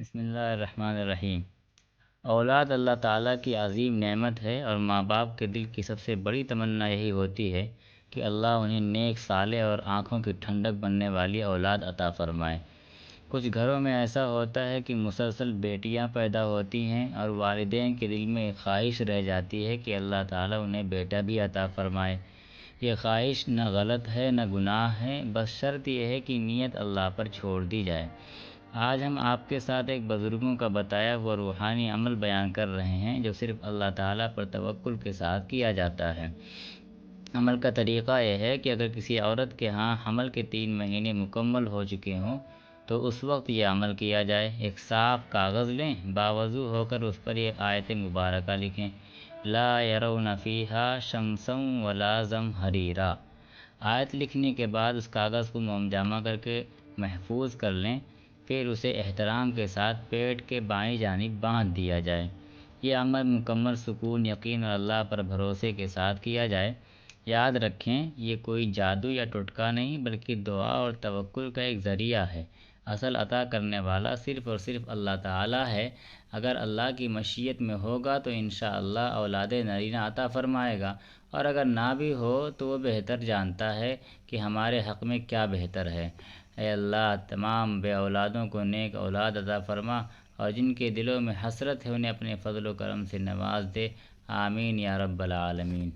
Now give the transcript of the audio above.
بسم اللہ الرحمن الرحیم۔ اولاد اللہ تعالیٰ کی عظیم نعمت ہے اور ماں باپ کے دل کی سب سے بڑی تمنا یہی ہوتی ہے کہ اللہ انہیں نیک صالح اور آنکھوں کی ٹھنڈک بننے والی اولاد عطا فرمائے۔ کچھ گھروں میں ایسا ہوتا ہے کہ مسلسل بیٹیاں پیدا ہوتی ہیں اور والدین کے دل میں ایک خواہش رہ جاتی ہے کہ اللہ تعالیٰ انہیں بیٹا بھی عطا فرمائے۔ یہ خواہش نہ غلط ہے نہ گناہ ہے، بس شرط یہ ہے کہ نیت اللہ پر چھوڑ دی جائے۔ آج ہم آپ کے ساتھ ایک بزرگوں کا بتایا ہوا روحانی عمل بیان کر رہے ہیں جو صرف اللہ تعالیٰ پر توکل کے ساتھ کیا جاتا ہے۔ عمل کا طریقہ یہ ہے کہ اگر کسی عورت کے ہاں حمل کے 3 مہینے مکمل ہو چکے ہوں تو اس وقت یہ عمل کیا جائے۔ ایک صاف کاغذ لیں، باوضو ہو کر اس پر یہ آیت مبارکہ لکھیں: لا يرون فیہا شمسا ولا زمہریرا۔ آیت لکھنے کے بعد اس کاغذ کو موم جامہ کر کے محفوظ کر لیں، پھر اسے احترام کے ساتھ پیٹ کے بائیں جانب باندھ دیا جائے۔ یہ عمل مکمل سکون، یقین اور اللہ پر بھروسے کے ساتھ کیا جائے۔ یاد رکھیں، یہ کوئی جادو یا ٹوٹکا نہیں بلکہ دعا اور توکل کا ایک ذریعہ ہے۔ اصل عطا کرنے والا صرف اور صرف اللہ تعالیٰ ہے۔ اگر اللہ کی مشیت میں ہوگا تو انشاءاللہ اولاد نرینہ عطا فرمائے گا، اور اگر نہ بھی ہو تو وہ بہتر جانتا ہے کہ ہمارے حق میں کیا بہتر ہے۔ اے اللہ، تمام بے اولادوں کو نیک اولاد عطا فرما، اور جن کے دلوں میں حسرت ہے انہیں اپنے فضل و کرم سے نواز دے۔ آمین یا رب العالمین۔